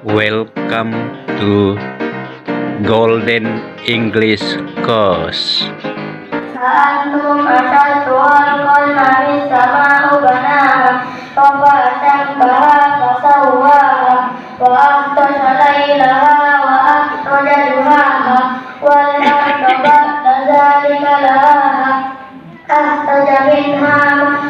Welcome to Golden English Course. أأنتم أشد خلقا أم السماء بناها رفع سمكها فسواها وأغطش ليلها وأخرج ضحاها والأرض بعد ذلك دحاها أخرج منها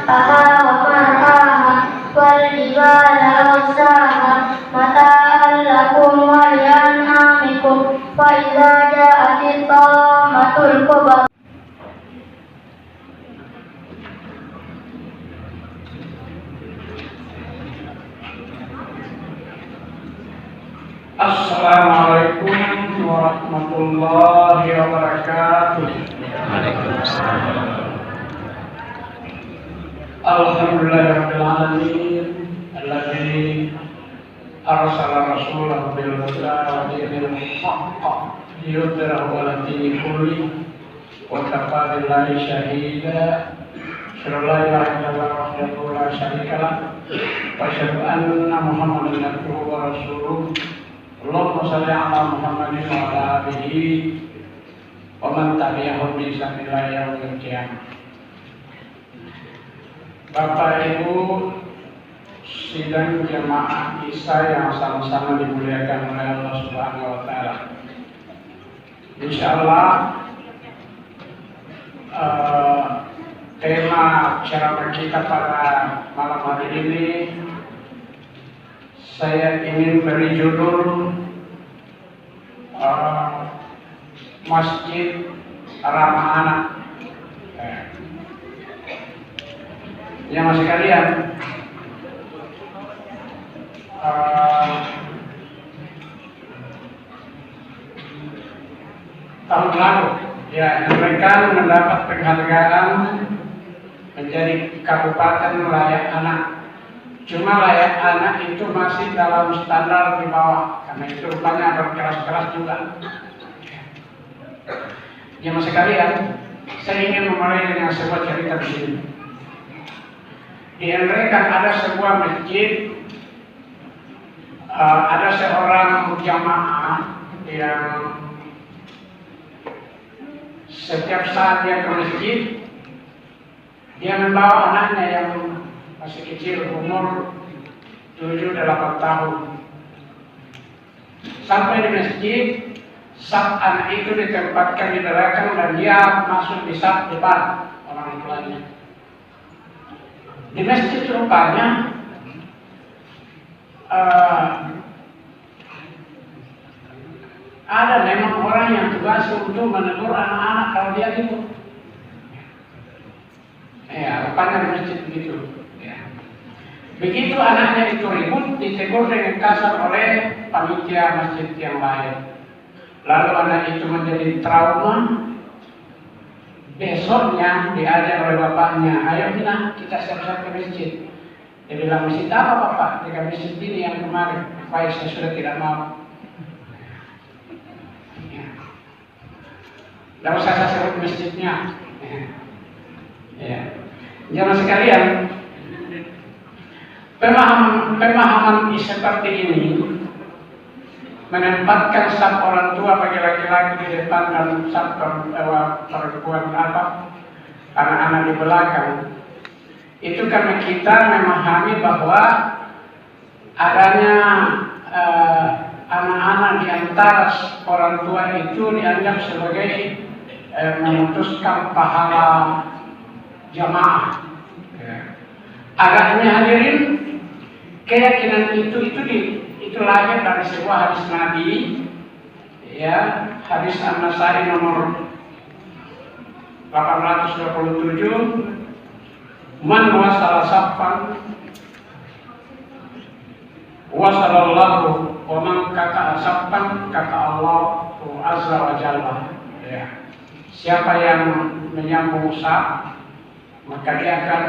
ماءها ومرعاها والجبال أرساها متاعا لكم ولأنعامكم فإذا جاءت الطامة الكبرى. Assalamualaikum warahmatullahi wabarakatuh. Waalaikumsalam. Alhamdulillahirabbil alamin alladzi arsala rasulahu bil huda wa dinil haqq liyudhhirahu 'ala dini kulli wa kafa billahi shahida. Asyhadu an la ilaha illallah wahdahu la syarika lah wa asyhadu anna Muhammadan abduhu wa rasuluh. Allahumma shalli ala Muhammadin wa ala alihi wa man tabi'ahum bi ihsan ila yaumil qiyamah. Bapak Ibu sidang jamaah Isya yang sama-sama dimuliakan oleh Allah Subhanahu wa taala. Insyaallah tema ceramah kita pada malam hari ini saya ingin beri judul Masjid Ramah Anak. Yang sekalian, tahun lalu ya mereka mendapat penghargaan menjadi Kabupaten Layak Anak. Cuma layak anak itu masih dalam standar di bawah, karena itu rupanya berkeras-keras juga. Jemaah sekalian, saya ingin memulai dengan sebuah cerita di sini. Di Amerika ada sebuah masjid, ada seorang jamaah yang setiap saat dia ke masjid, dia membawa anaknya yang masih kecil, umur 7-8 tahun. Sampai di masjid, saat anak itu ditempatkan di belakang dan dia masuk di saat depan orang tuanya. Di masjid rupanya ada memang orang yang tugas untuk menegur anak-anak kalau dia ribut. Ya, rupanya di masjid begitu. Begitu anaknya itu ribut, ditegur dengan kasar oleh panitia masjid yang lain. Lalu anak itu menjadi trauma. Besoknya diajak oleh bapaknya, ayo nak kita siap-siap ke masjid. Dia bilang, masjid apa bapak? Dia masjid ini yang kemarin. Baik, saya sudah tidak mau. Lalu saya sebut masjidnya. Ya. Jangan sekalian. Pemahaman seperti ini menempatkan saf orang tua bagi laki-laki di depan dan saf perempuan anak-anak di belakang. Itu karena kita memahami bahwa adanya anak-anak di antara orang tua itu dianggap sebagai memutuskan pahala jamaah. Agaknya hadirin, keyakinan itu lahir dari sebuah hadis Nabi, ya, hadis An-Nasai nomor 827. Man wasala saffan wasalallahu wa man kata saffan kata Allah azza wa jalla. Ya. Siapa yang menyambung saf, maka dia akan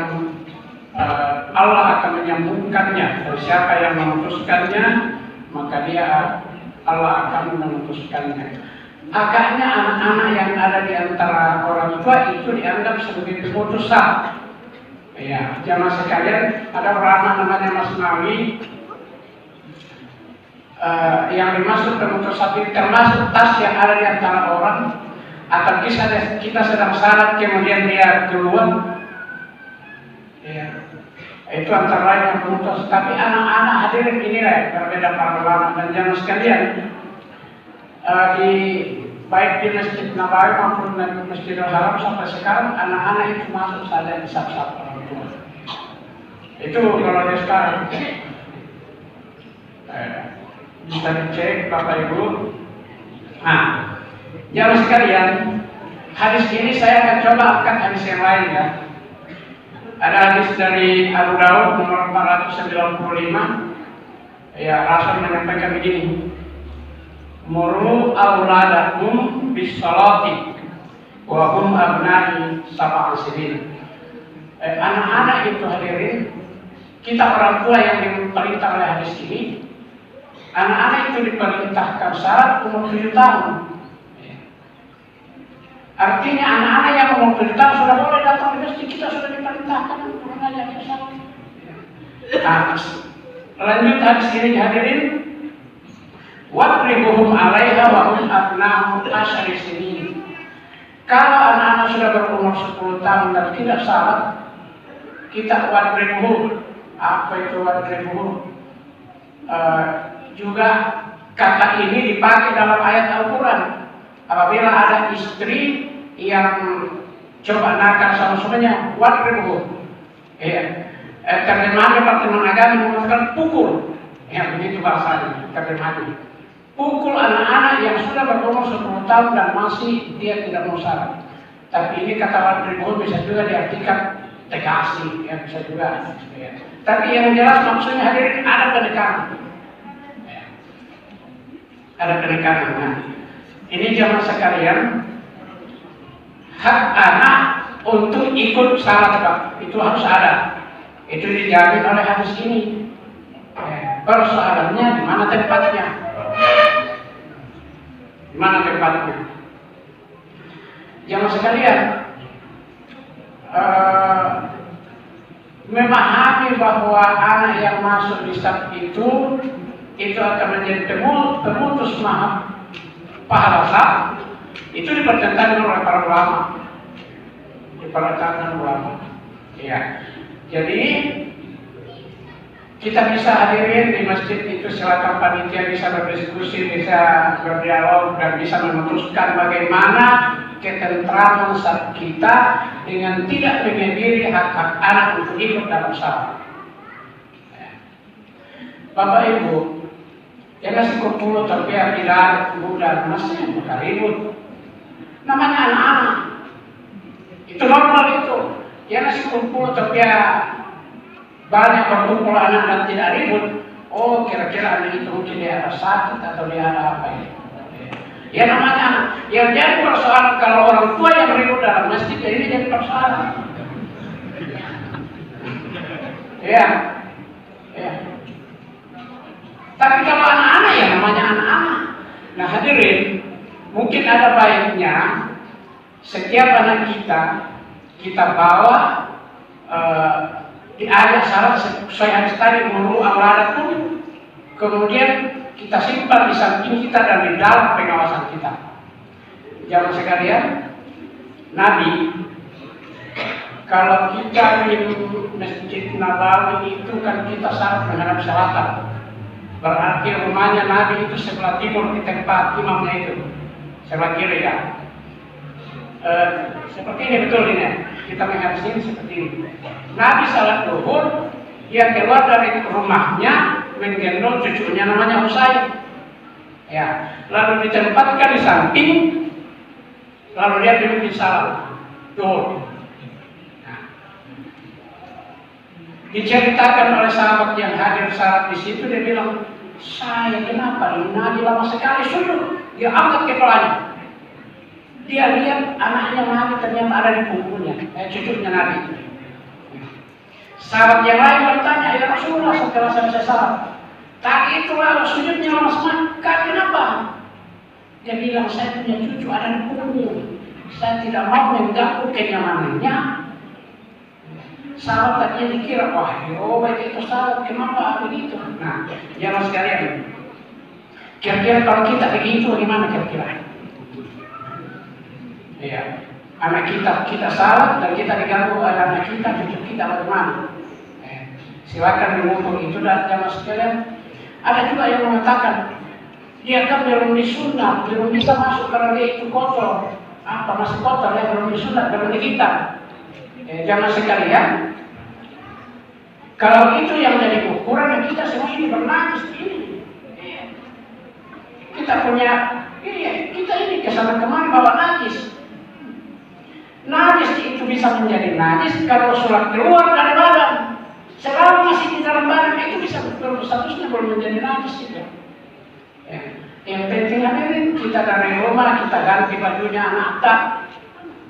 Allah akan menyambungkannya. Dan siapa yang memutuskannya, maka Allah akan memutuskannya. Agaknya anak-anak yang ada di antara orang tua itu dianggap sebagai pemutus saf. Ya, jamaah sekalian, ada ulama namanya Mas Nawi. yang dimaksud pemutus hati termasuk tas yang ada di antara orang, atau kita sedang salat kemudian dia keluar, ya, itu antara lain yang pemutus. Tapi anak-anak hadirin inilah berbeda para ulama dan jangan sekalian, di baik di Masjid Nabawi maupun di Masjidil Haram sampai sekarang anak-anak itu masuk saja di saf-saf orang tua. Itu kalau di sekarang bisa dicek Bapak Ibu. Nah, jangan sekalian, hadis ini saya akan coba angkat hadis yang lain ya. Ada hadis dari Abu Daud nomor 495. Ya, Rasul menyampaikan begini. Muru auladakum bis-sholati wa hum abna'i sab'a sinin. Anak-anak itu hadirin, kita orang tua yang diperintah oleh hadis ini, anak-anak itu diperintahkan syarat umur 7 tahun. Artinya anak-anak yang umur 7 tahun sudah boleh datang ke masjid, kita sudah diperintahkan untuk mengajar salat. Lanjut hadis ini hadirin. Wadribuhum 'alaiha wa hum abna'u 10 sinin. Kalau anak-anak sudah berumur 10 tahun dan tidak salat, kita wadribuhum. Apa itu wadribuhum? Juga kata ini dipakai dalam ayat Al-Quran. Apabila ada istri yang coba nakal sama suaminya, wadribuhum. Terjemahan Departemen Agama mengatakan pukul. Ya, begitu bahasanya terjemahannya. Pukul anak-anak yang sudah berumur 10 tahun dan masih dia tidak mau salat. Tapi ini kata wadribuhum bisa juga diartikan tegasi, ya bisa juga. Ya. Tapi yang jelas maksudnya hadirin ada penekanan. Ya. Ada penekanan. Nah, ini jamaah sekalian, hak anak untuk ikut salat Pak, itu harus ada. Itu dijamin oleh hadis ini. Persoalannya di mana tempatnya? Di mana tempatnya? Jamaah sekalian, memahami bahwa anak yang masuk di saf itu akan menjadi pemutus pahala saf, itu dipertentangkan oleh para ulama. Dipertentangkan ulama. Ya. Jadi kita bisa hadirin di masjid itu silakan panitia bisa berdiskusi, bisa berdialog dan bisa memutuskan bagaimana ketentraman saf kita dengan tidak mengebiri hak-hak anak untuk ikut dalam salat. Bapak Ibu, jangan sekumpul terbiar tidak mudah masih bukan ribut. Namanya anak-anak. Itu normal itu. Jangan sekumpul terbiar banyak berkumpul anak dan tidak ribut. Oh, kira-kira anak itu mungkin dia ada sakit atau dia ada apa ini. Ya namanya anak. Yang jadi persoalan kalau orang tua yang ribut dalam masjid, ini jadi persoalan. Ya. Tapi kalau anak-anak ya namanya anak-anak. Nah hadirin, mungkin ada baiknya setiap anak kita bawa diajak salat sesuai hadis tadi, muru auladakum, kemudian kita simpan di samping kita dan di dalam pengawasan kita. Jamaah sekalian, Nabi kalau kita di Masjid Nabawi itu kan kita salat menghadap selatan. Berarti rumahnya Nabi itu sebelah timur di tempat imamnya itu, sebelah kiri ya. Seperti ini betul ini. Kita menghadap sini seperti ini. Nabi salat zuhur, dia keluar dari rumahnya menggendong cucunya namanya Husain. Ya, lalu ditempatkan di samping, lalu dia duduk di salat zuhur. Nah, diceritakan oleh sahabat yang hadir salat di situ, dia bilang, saya kenapa ini Nabi lama sekali sujud? Dia angkat kepalanya. Dia lihat anaknya Nabi ternyata ada di punggungnya, cucunya Nabi. Sahabat yang lain bertanya, ya Rasulullah setelah selesai salat, tadi itu lalu sujudnya lama semangat, kenapa? Dia bilang, saya punya cucu ada di punggung, saya tidak mau mengganggu kenyamanannya. Sahabat tadinya dikira, wah baik itu salat, kenapa begitu? Nah, jangan sekalian. Kira-kira kalau kita begitu bagaimana kira-kira? Iya, anak kita salah dan kita diganggu anak kita, cucu kita bagaimana? Silakan mengukur itu dan jamaah sekalian. Ada juga yang mengatakan dia kan belum disunat, belum bisa masuk karena dia itu kotor. Apa masih kotor ya, belum disunat, belum dihitam. Jamaah sekalian, kalau itu yang jadi ukuran, kita semua ini bernajis ini. Kita punya, kita ini kesana kemari bawa najis. Najis itu bisa menjadi najis kalau sudah keluar dari badan. Selama masih di dalam badan itu bisa statusnya belum menjadi najis juga. Ya. Yang penting ini kita dari rumah kita ganti bajunya anak,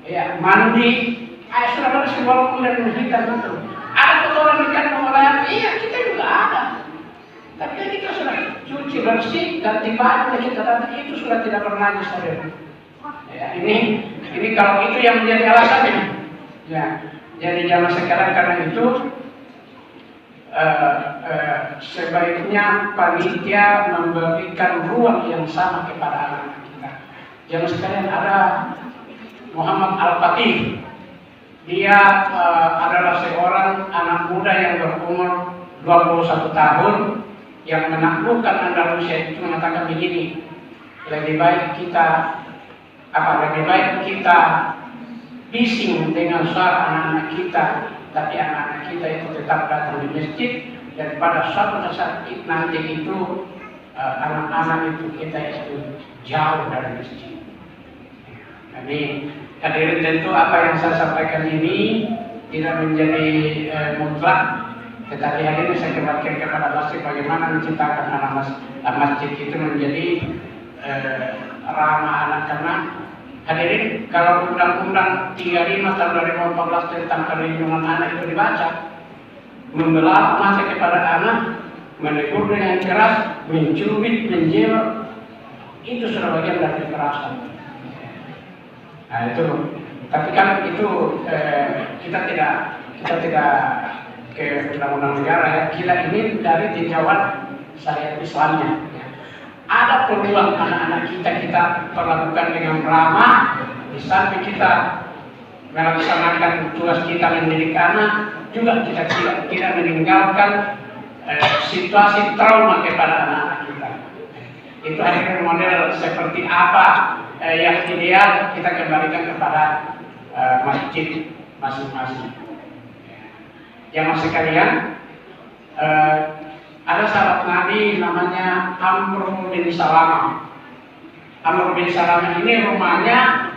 ya mandi, sudah bersih walaupun dan menghitam itu. Ada kotoran di kantong orang, iya kita juga ada. Tapi kita sudah cuci bersih, ganti baju kita ganti itu sudah tidak bernajis lagi. Ya, ini kalau itu yang menjadi alasannya. Ya, jadi zaman sekarang karena itu sebaiknya panitia memberikan ruang yang sama kepada anak kita. Zaman sekarang ada Muhammad Al-Fatih. Dia adalah seorang anak muda yang berumur 21 tahun yang menaklukkan Andalusia itu mengatakan begini, lebih baik kita bising dengan suara anak-anak kita, tapi anak-anak kita itu tetap datang di masjid, daripada suatu saat nanti itu anak-anak itu kita itu jauh dari masjid. Jadi hadirin, tentu apa yang saya sampaikan ini tidak menjadi mutlak, tetapi hadirin saya kembalikan kepada masjid bagaimana menciptakan anak masjid itu menjadi ramah anak-anak. Hadirin, kalau Undang-Undang 35 tahun 2014 tentang perlindungan anak itu dibaca, membelah mata kepada anak, menegur dengan keras, mencubit, menjewer, itu sudah bagian dari kekerasan. Nah itu, tapi kan itu kita tidak ke undang-undang negara ya. Kita ini dari tinjauan syariat Islamnya. Ada peluang anak-anak kita perlakukan dengan ramah, di samping kita melaksanakan tugas kita mendidik anak, juga kita tidak meninggalkan situasi trauma kepada anak-anak kita. Itu akhirnya model seperti apa yang ideal kita kembalikan kepada masjid masing-masing. Jamaah sekalian, ada sahabat Nabi namanya Amr bin Salamah. Amr bin Salamah ini rumahnya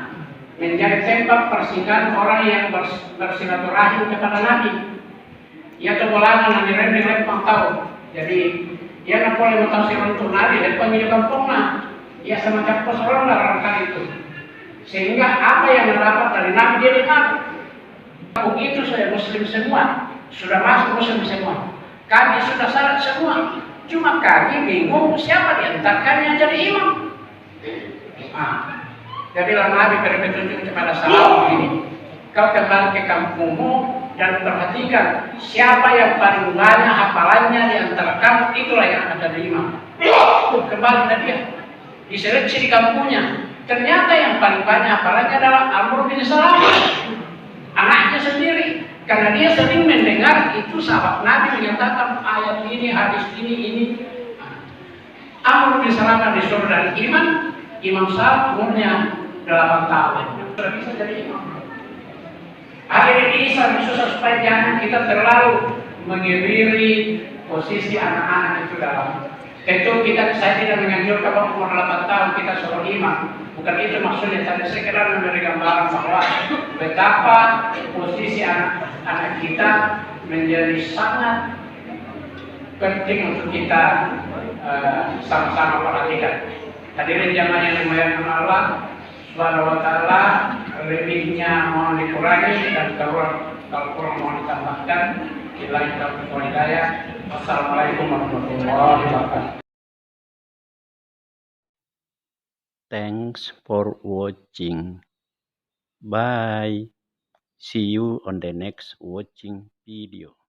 menjadi tempat persinggahan orang yang bersilaturahim kepada Nabi. Ia terbolangan Nabi Nabi lempang tahu. Jadi ia nak boleh mengetahui untuk Nabi dan pemilik kampungnya. Ia semacam persoalan dalam kali itu. Sehingga apa yang mendapat dari Nabi dia dengar. Begitu saya Muslim semua, sudah masuk Muslim semua. Kami sudah syarat semua, cuma kami bingung siapa diantarkannya jadi imam. Jadilah Nabi beri petunjuk kepada sahabat ini. Kau kembali ke kampungmu dan perhatikan siapa yang paling banyak hafalannya di antara kamu, itulah yang akan jadi imam. Kembali ke dia, diseleksi di kampungnya. Ternyata yang paling banyak hafalannya adalah Amr bin Salamah, anaknya sendiri. Karena dia sering mendengar itu sahabat Nabi menyatakan ayat ini, hadis ini. Amr bin Salamah disuruh dari imam sahabat umurnya 8 tahun. Sudah bisa jadi imam. Akhirnya Isa susah supaya jangan kita terlalu mengebiri posisi anak-anak itu dalam. Tentu saya tidak menganjurkan bahwa umur 8 tahun kita suruh imam. Bukan itu maksudnya, tapi sekedar memberi gambaran bahwa betapa posisi anak kita menjadi sangat penting untuk kita sama-sama perhatikan. Hadirin jamaah yang dimuliakan Allah Subhanahu wa taala, lebihnya mohon dikurangi dan kalau kurang mohon ditambahkan. Billahi taufiq wal hidayah. Wassalamualaikum warahmatullahi wabarakatuh. Thanks for watching. Bye. See you on the next watching video.